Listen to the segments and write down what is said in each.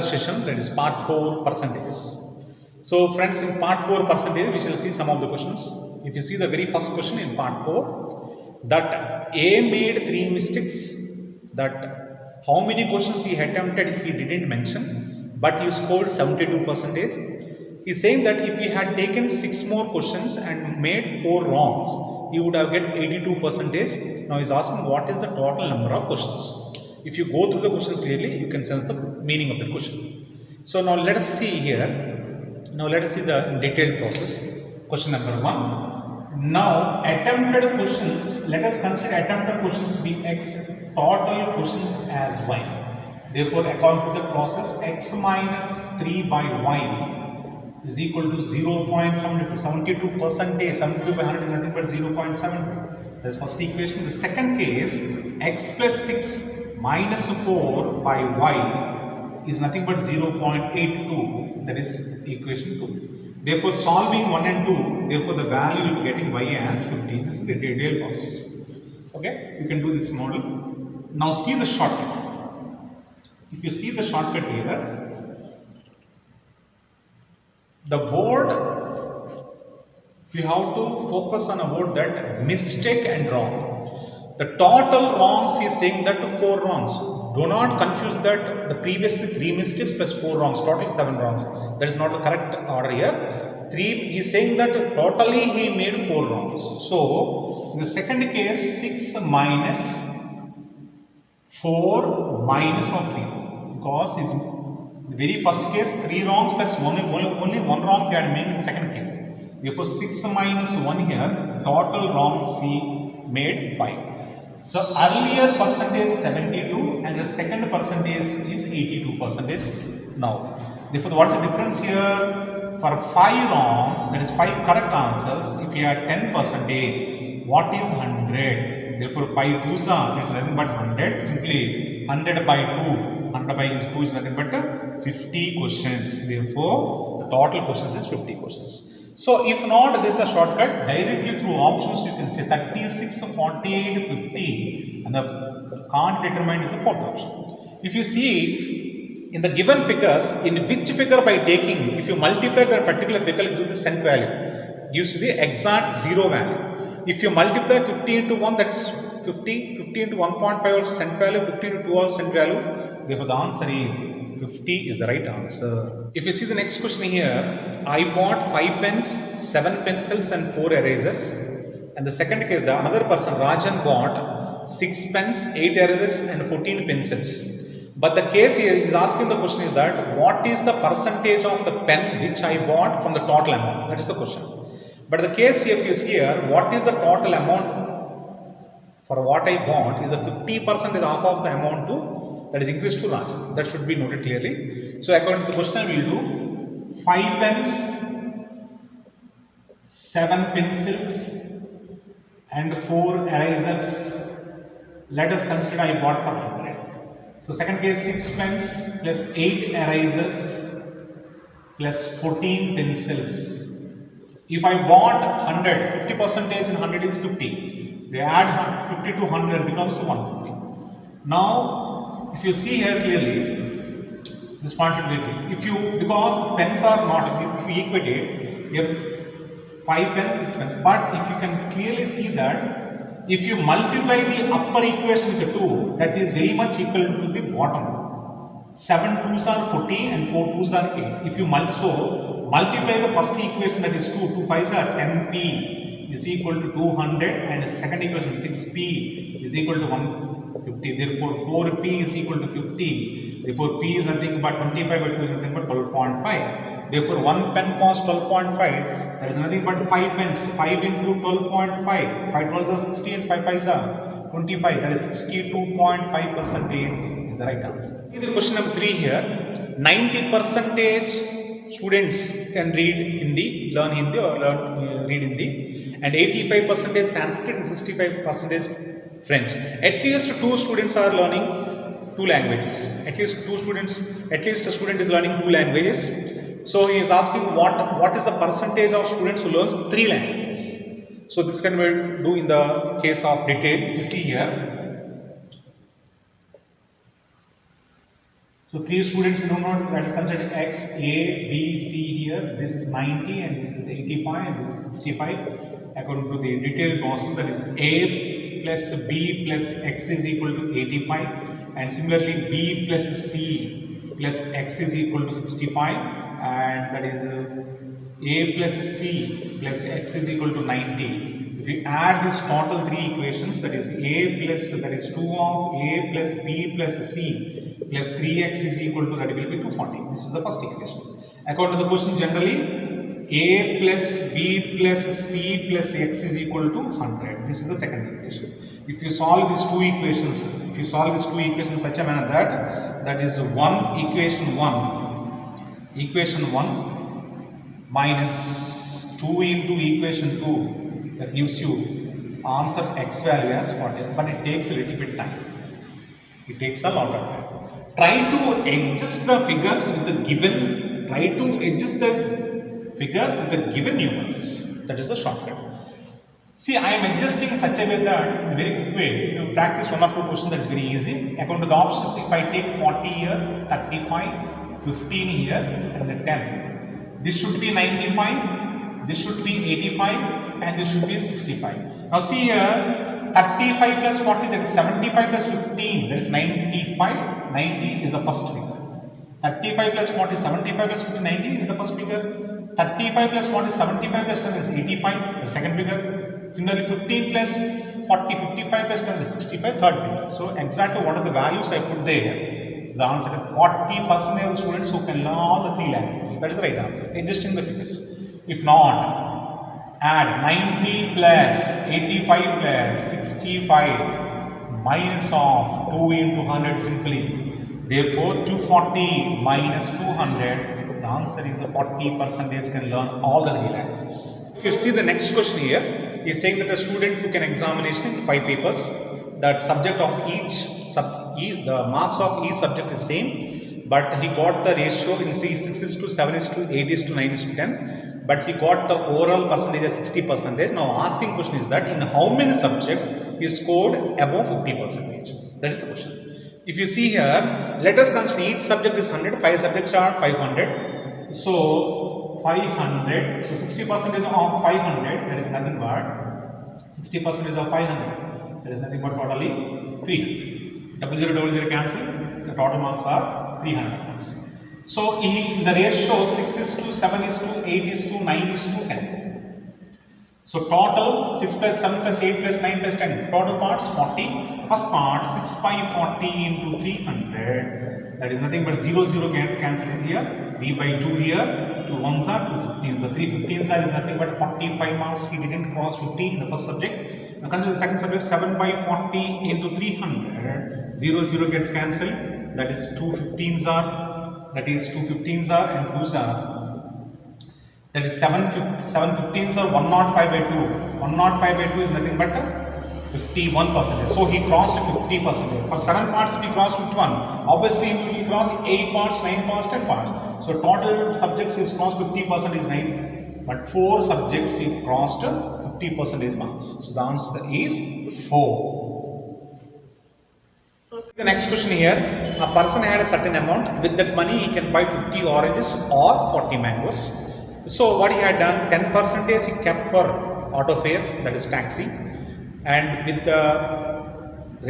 session, that is part 4 percentage. So friends, in part 4 percentage we shall see some of the questions. If you see the very first question in part 4, that A made 3 mistakes, that how many questions he attempted he didn't mention, but he scored 72 percentage. He is saying that if he had taken 6 more questions and made 4 wrongs, he would have get 82 percentage. Now he is asking what is the total number of questions. If you go through the question clearly, you can sense the meaning of the question. So now let us see here. Now let us see the detailed process. Question number 1. Now attempted questions, let us consider attempted questions to be x, total questions as y. Therefore, according to the process, x minus 3 by y is equal to 0.72. 72 percentage, 72 by 100 is nothing but 0.72. That's first equation. The second case, x plus 6 minus 4 by y is nothing but 0.82. That is equation 2. Therefore, solving 1 and 2, therefore the value you will be getting y as 50. This is the detailed process. Okay, you can do this model. Now see the shortcut. If you see the shortcut here, the board, we have to focus on a word that mistake and wrong. The total wrongs he is saying that 4 wrongs. Do not confuse that the previously 3 mistakes plus 4 wrongs, total 7 wrongs. That is not the correct order here. 3, he is saying that totally he made 4 wrongs. So, in the second case, 6 minus 4 minus of 3. Because his the very first case 3 wrongs plus only 1 wrong he had made in the second case. Therefore, 6 minus 1 here, total wrongs he made 5. So earlier percentage 72 and the second percentage is 82 percentage now. Therefore, what is the difference here? For 5 wrongs, that is 5 correct answers, if you had 10 percentage, what is 100? Therefore, 5 2s are, it's nothing but 100. Simply 100 by 2, 100 by 2 is nothing but 50 questions. Therefore, the total questions is 50 questions. So, if not, this is the shortcut. Directly through options, you can say 36, 48, 50, and the can't determine is the fourth option. If you see in the given figures, in which figure by taking, if you multiply the particular figure, give the cent value, gives the exact 0 value. If you multiply 50 into 1, that is 50, 50 into 1.5 also cent value, 50 into 2 also cent value. Therefore, the answer is 50 is the right answer. If you see the next question here, I bought 5 pens, 7 pencils and 4 erasers. And the second case, the another person, Rajan, bought 6 pens, 8 erasers and 14 pencils. But the case here is asking the question is that what is the percentage of the pen which I bought from the total amount? That is the question. But the case here, if you see here, what is the total amount for what I bought is the 50% is half of the amount to that is increased to Rajan. That should be noted clearly. So according to the question, we will do 5 pens, 7 pencils and 4 erasers. Let us consider I bought for 100. So second case 6 pens plus 8 erasers plus 14 pencils. If I bought 100, 50 percentage and 100 is 50. They add 50 to 100 becomes 150. Now, if you see here clearly, this point should be if you, because pens are not, if you equate it, you have 5 pens, 6 pens, but if you can clearly see that if you multiply the upper equation with the 2, that is very much equal to the bottom. 7 2s are 14 and 4 2s are 8. If you multiply the first equation, that is 2, 2 5s are 10p is equal to 200 and the second equation 6p is equal to 150. Therefore, 4p is equal to 50. Therefore, p is nothing but 25 by 2 is nothing but 12.5. Therefore, 1 pen costs 12.5. That is nothing but 5 pens. 5 into 12.5. 5 12s are 60 and 5 5s are 25. That is 62.5% is the right answer. See the question number 3 here. 90% students can read Hindi, learn Hindi or read Hindi, and 85% Sanskrit and 65% French. At least 2 students are learning 2 languages. At least a student is learning 2 languages. So he is asking what is the percentage of students who learns 3 languages. So this can we do in the case of detail. You see here. So 3 students we don't know, that is considered X, A, B, C here. This is 90 and this is 85 and this is 65. According to the detailed process, that is A plus B plus X is equal to 85, and similarly B plus C plus X is equal to 65, and that is A plus C plus X is equal to 90. If we add this total 3 equations, that is A plus, that is 2 of A plus B plus C plus 3x is equal to, that will be 240. This is the first equation. According to the question, generally A plus B plus C plus x is equal to 100. This is the second equation. If you solve these two equations, such a manner that is equation 1 minus 2 into equation 2, that gives you answer x value as 40, but it takes a little bit time. It takes a lot of time. Try to adjust the figures with the given, numerals. That is the shortcut. See, I am adjusting such a way that in a very quick way. If you practice 1 or 2 questions, that is very easy. According to the options, if I take 40 here, 35, 15 here, and then 10. This should be 95, this should be 85, and this should be 65. Now see here, 35 plus 40, that is 75 plus 15, that is 95. 90 is the first figure. 35 plus 40, 75 plus 50, 90 is the first figure. 35 plus 40, 75 plus 10 is 85, the second figure. Similarly, 15 plus 40, 55 plus 10 is 65, third figure. So exactly what are the values I put there? So the answer is 40% of the students who can learn all the 3 languages. That is the right answer. Adjusting the figures. If not, add 90 plus 85 plus 65 minus of 2 into 100 simply. Therefore, 240 minus 200, the answer is 40% can learn all the 3 languages. If you see the next question here, is saying that a student took an examination in 5 papers, that subject of the marks of each subject is same, but he got the ratio in C 6:7:8:9:10, but he got the overall percentage as 60%. Now asking question is that in how many subjects he scored above 50%? That is the question. If you see here, let us consider each subject is 100, 5 subjects are 500. So 500, so 60% of 500, that is nothing but 60% of 500, that is nothing but totally 300. 0000 cancel, the total marks are 300 marks. So in the ratio 6:7:8:9:10. So total 6 plus 7 plus 8 plus 9 plus 10. Total parts 40. First part 6 by 40 into 300. That is nothing but 0 cancels here. 3 by 2 here. 2 1s are 2 15s. 3 15s are is nothing but 45 marks. He didn't cross 50 in the first subject. Now consider the second subject. 7 by 40 into 300. 0 gets cancelled. That is 2 15s are. That is 2 15s are and 2s are. That is 7 15s are 105 by 2. 105 by 2 is nothing but 51%. So he crossed 50%. For 7 parts he crossed 51. Obviously he will cross 8 parts, 9 parts, 10 parts. So total subjects is crossed 50% is 9. But 4 subjects he crossed 50% marks. So the answer is 4. The next question here, a person had a certain amount. With that money he can buy 50 oranges or 40 mangoes. So what he had done, 10% he kept for auto fare, that is taxi, and with the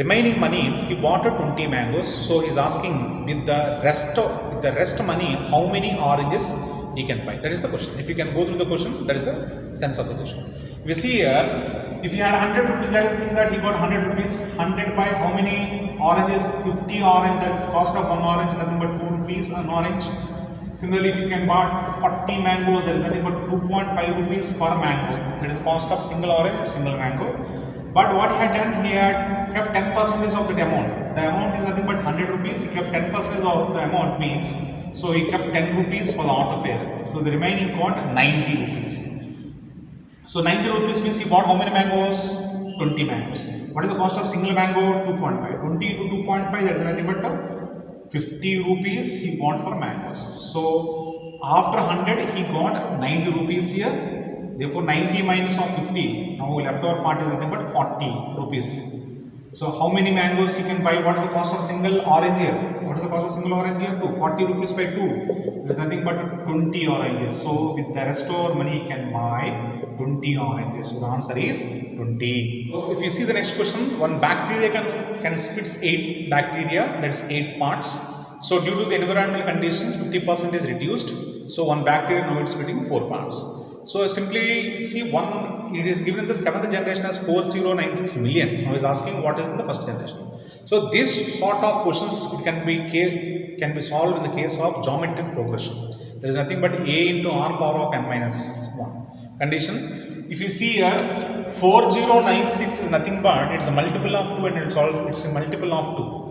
remaining money he bought 20 mangoes. So he is asking with the rest money how many oranges he can buy. That is the question. If you can go through the question, that is the sense of the question. We see here, if he had 100 rupees, let us think that he got 100 rupees. 100 by how many oranges? 50 orange. That is the cost of one orange, nothing but 2 rupees an orange. Similarly, if you can buy 40 mangoes, there is nothing but 2.5 rupees per mango. That is the cost of single orange, single mango. But what he had done, he had kept 10% of that amount. The amount is nothing but 100 rupees. He kept 10% of the amount means, so he kept 10 rupees for the auto fare. So the remaining got 90 rupees. So 90 rupees means he bought how many mangoes? 20 mangoes. What is the cost of single mango? 2.5. 20 to 2.5, that is nothing but 50 rupees he bought for mangoes. So after 100 he got 90 rupees here. Therefore 90 minus of 50. Now leftover part is nothing but 40 rupees. So how many mangoes you can buy? What is the cost of single orange here? What is the cost of single orange here? 2. 40 rupees by 2. There is nothing but 20 oranges. So with the rest of our money you can buy 20 oranges. So the answer is 20. So if you see the next question, one bacteria can split 8 bacteria, that is 8 parts. So due to the environmental conditions, 50% is reduced. So one bacteria now it's splitting 4 parts. So simply see one, it is given in the 7th generation as 4096 million. Now is asking what is in the first generation. So this sort of questions it can be solved in the case of geometric progression. There is nothing but a into r power of n minus 1 condition. If you see here 4096 is nothing but it's a multiple of 2 and it's a multiple of 2.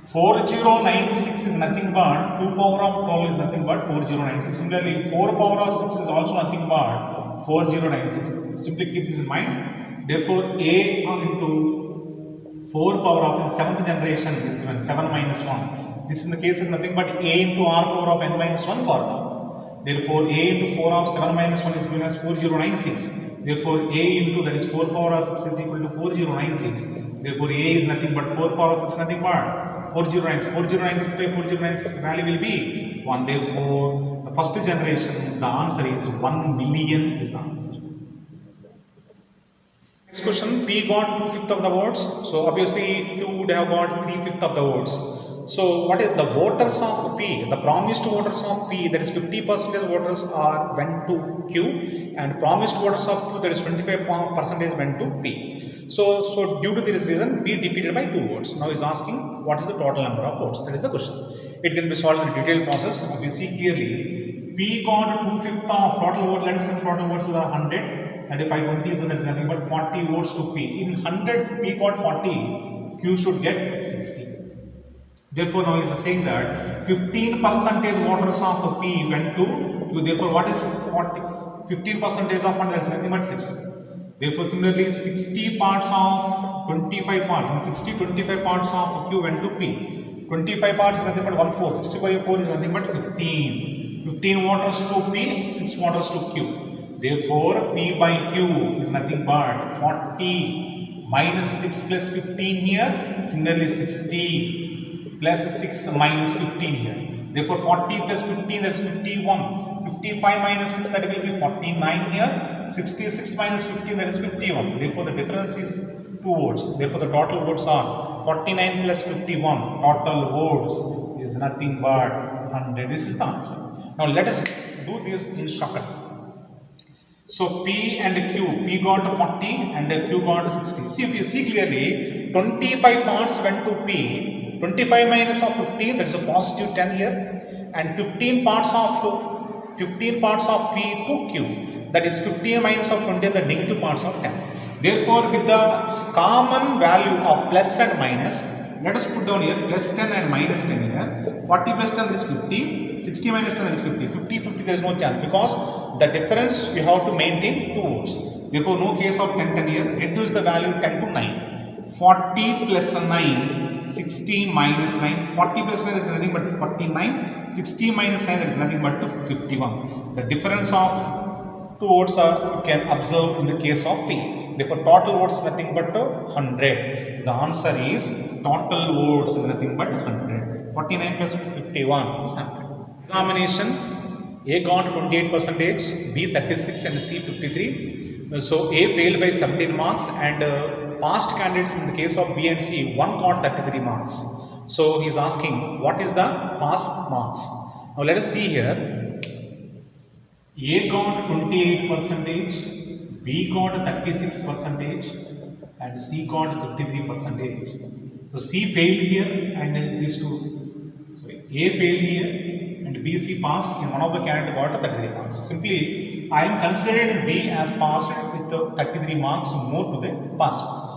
4096 is nothing but 2 power of 12 is nothing but 4096. Similarly, 4 power of 6 is also nothing but 4096. Simply keep this in mind. Therefore, a into 4 power of the 7th generation is given 7 minus 1. This in the case is nothing but a into r power of n minus 1 formula. Therefore, a into 4 of 7 minus 1 is given as 4096. Therefore, a into that is 4 power of 6 is equal to 4096. Therefore, a is nothing but 4 power of 6 nothing but 4096. 4096 by 4096 the value will be 1. Therefore, the first generation the answer is 1 million is the answer. Next question, P got 2/5 of the votes. So obviously Q would have got 3/5 of the votes. So what is the voters of P? The promised voters of P, that is 50% voters are went to Q, and promised voters of Q, that is 25% went to P. So due to this reason, P defeated by 2 votes. Now is asking what is the total number of votes? That is the question. It can be solved in a detailed process. If you see clearly, P got 2/5 of total vote. Let us say the total votes are 100. And if I 20, so there is nothing but 40 votes to P. In 100, P got 40. Q should get 60. Therefore, now he is saying that 15% voters of P went to Q. Therefore, what is 40? 15% of 100, that is nothing but 6. Therefore, similarly, 60 parts of 25 parts, 60, 25 parts of Q went to P. 25 parts is nothing but 1/4. 60 by 4 is nothing but 15. 15 voters to P, 6 voters to Q. Therefore, P by Q is nothing but 40 minus 6 plus 15 here. Similarly, 60 plus 6 minus 15 here. Therefore, 40 plus 15, that is 51. 55 minus 6, that will be 49 here. 66 minus 15, that is 51. Therefore, the difference is 2 votes. Therefore, the total votes are 49 plus 51. Total votes is nothing but 100. This is the answer. Now, let us do this in shortcut. So, P and Q, P got 40 and Q got 60. See, if you see clearly, 25 parts went to P. 25 minus of 15, that is a positive 10 here, and 15 parts of P to Q, that is 15 minus of 20, the negative parts of 10. Therefore, with the common value of plus and minus, let us put down here plus 10 and minus 10 here. 40 plus 10 is 50, 60 minus 10 is 50, 50, 50 there is no chance because the difference you have to maintain 2 votes. Therefore, no case of 10, 10 here. Reduce the value 10 to 9. 40 plus 9, 60 minus 9. 40 plus 9 is nothing but 49. 60 minus 9 that is nothing but 51. The difference of 2 votes are you can observe in the case of P. Therefore, total votes is nothing but 100. The answer is total votes is nothing but 100. 49 plus 51 is 100. Examination, A got 28%, B 36 and C 53. So A failed by 17 marks and past candidates in the case of B and C, one got 33 marks. So he is asking what is the pass marks. Now let us see here. A got 28%, B got 36% and C got 53%. So C failed here and these two, sorry, A failed here and B, C passed, and one of the candidate got 33 marks. Simply, I am considering B as passed with 33 marks more to the pass marks.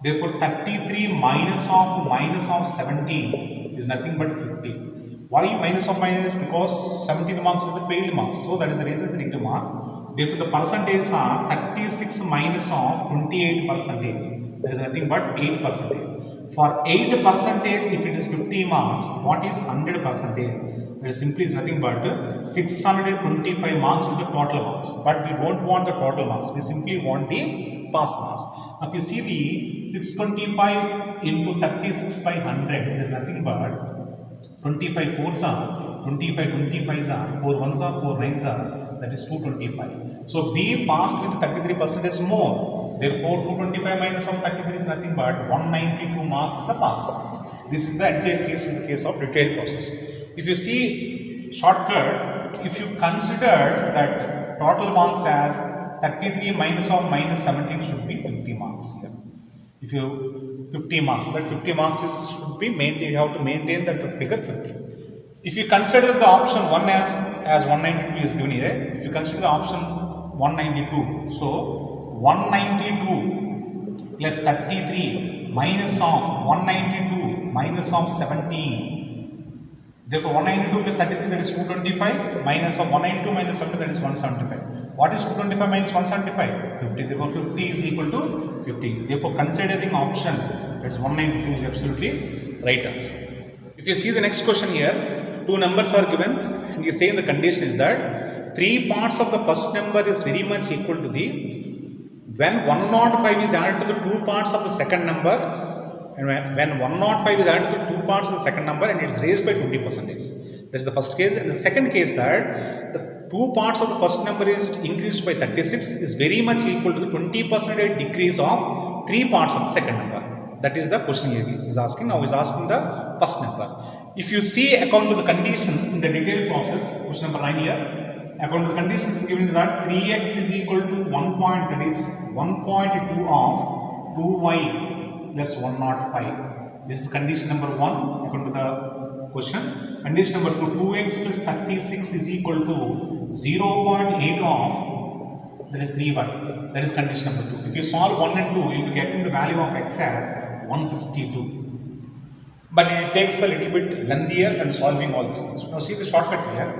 Therefore, 33 minus of 17 is nothing but 50. Why minus of minus? Because 17 marks is the failed marks. So that is the reason the negative mark. Therefore, the percentages are 36 minus of 28%. That is nothing but 8%. For 8%, if it is 50 marks, what is 100%? That simply is nothing but 625 marks is the total marks. But we don't want the total marks. We simply want the pass marks. If you see the 625 into 36 by 100, it is nothing but 25 fours are, 25 25s are, 4 ones are, 4 nines are, that is 225. So B passed with 33% more. Therefore, 225 minus of 33 is nothing but 192 marks is the pass marks. This is the entire case in the case of detailed process. If you see shortcut, if you consider that total marks as 33 minus of minus 17 should be 50 marks here. If you 50 marks, but 50 marks is should be maintained. You have to maintain that figure 50. If you consider the option 1 as 192 is given here, if you consider the option 192, so 192 plus 33 minus of 192 minus of 17. Therefore, 192 plus 33 that is 225 minus of 192 minus 17 that is 175. What is 225 minus 175? 50. Therefore, 50 is equal to 50. Therefore, considering option that is 192 is absolutely right answer. If you see the next question here, two numbers are given and you say in the condition is that 3 parts of the first number is very much equal to the, when 105 is added to the 2 parts of the second number, and when 105 is added to the 2 parts of the second number and it is raised by 20%. That is the first case. And the second case that the 2 parts of the first number is increased by 36 is very much equal to the 20% decrease of 3 parts of the second number. That is the question he is asking. Now he is asking the first number. If you see according to the conditions in the detailed process, question number 9 here, according to the conditions given that 3x is equal to 1 point, that is 1.2 of 2y plus 105. This is condition number 1 according to the question. Condition number 2, 2x plus 36 is equal to 0.8 of, that is 3y. That is condition number 2. If you solve 1 and 2, you will be getting the value of x as 162. But it takes a little bit lengthier than solving all these things. Now see the shortcut here.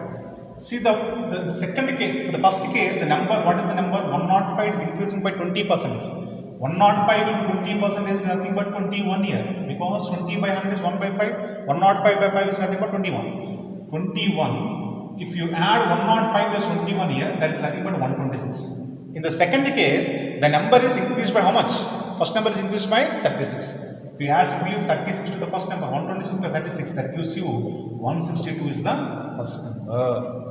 See the second case, for the first case, the number, what is the number? 105 is increasing by 20%. 105 into 20% is nothing but 21 here. Because 20 by 100 is 1 by 5. 105 by 5 is nothing but 21. 21. If you add 105 plus 21 here, that is nothing but 126. In the second case, the number is increased by how much? First number is increased by 36. If you add simply 36 to the first number, 126 plus 36, that gives you 162 is the first number.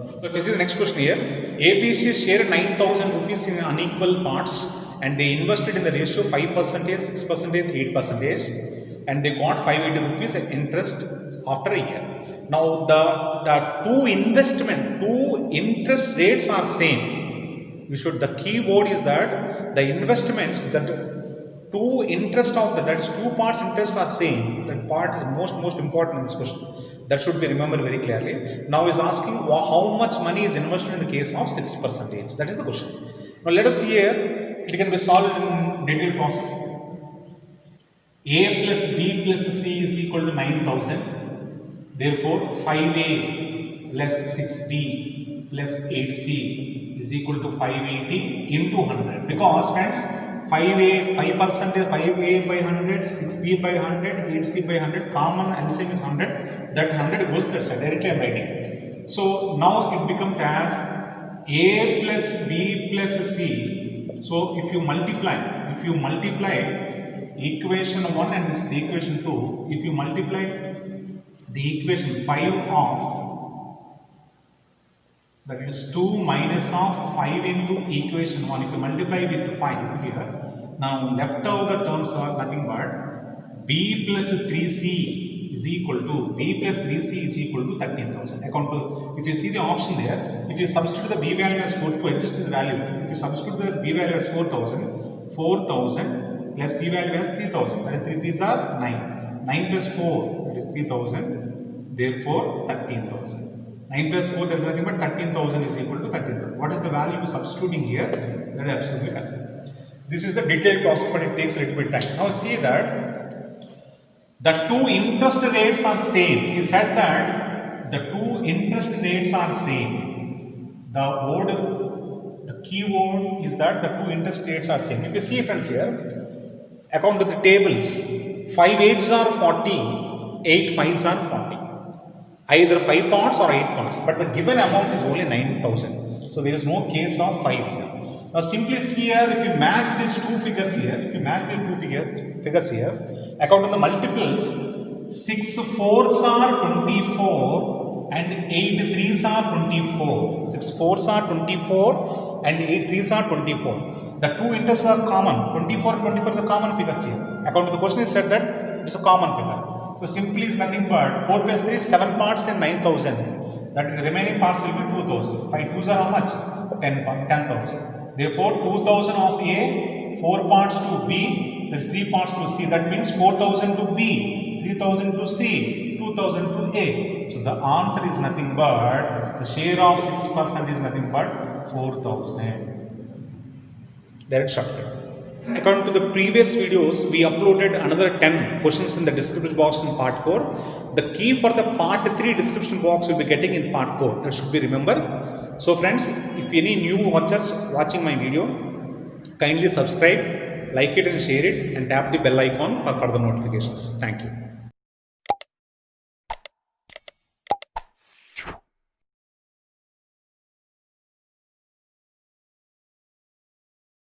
So if you see the next question here, ABC shared 9,000 rupees in unequal parts and they invested in the ratio 5%, 6%, 8%, and they got 580 rupees interest after a year. Now the two interest rates are same. The key word is that the investments, that two interest of that is 2 parts interest are same. That part is most important in this question. That should be remembered very clearly. Now is asking how much money is invested in the case of 6%. That is the question. Now let us see here. It can be solved in detailed process. A plus B plus C is equal to 9,000. Therefore, 5A plus 6B plus 8C is equal to 580 into 100. Because friends, 5A, 5% is 5A by 100, 6B by 100, 8C by 100, common LCM is 100. That 100 goes that side, directly I am writing. So now it becomes as A plus B plus C. So if you multiply equation 1 and this is the equation 2, if you multiply the equation 5 of, that is 2 minus of 5 into equation 1, if you multiply with 5 here, now left out the terms are nothing but B plus 3C is equal to, B plus 3C is equal to 13,000. If you see the option there, if you substitute the B value as 4 to adjust the value, if you substitute the B value as 4,000, 4,000 plus C value as 3,000, that is 3 3s are 9. 9 plus 4, that is 3,000, therefore 13,000. 9 plus 4, that is nothing but 13,000 is equal to 13,000. What is the value substituting here? That is absolutely correct. This is the detailed process, but it takes a little bit time. Now see that the two interest rates are same. He said that the two interest rates are same. The key word is that the two interest rates are same. If you see friends here, according to the tables, 5 8s are 40, 8 5s are 40. Either 5 parts or 8 parts. But the given amount is only 9,000. So there is no case of 5 here. Now simply see here, if you match these two figures here, according to the multiples, 6 4s are 24 and 8 3s are 24. 6 4s are 24 and 8 3s are 24. The two integers are common. 24 and 24 are the common figures here. According to the question, is said that it's a common figure. So simply is nothing but 4 plus 3 is 7 parts and 9,000. That the remaining parts will be 2,000. 5 2s are how much? 10,000. Therefore, 2,000 of A, 4 parts to B, that's 3 parts to C. That means 4,000 to B, 3,000 to C, 2,000 to A. So the answer is nothing but, the share of 6% is nothing but 4,000. Direct shortcut. According to the previous videos, we uploaded another 10 questions in the description box in part 4. The key for the part 3 description box will be getting in part 4. That should be remembered. So friends, if any new watchers watching my video, kindly subscribe, like it and share it, and tap the bell icon for further notifications. Thank you.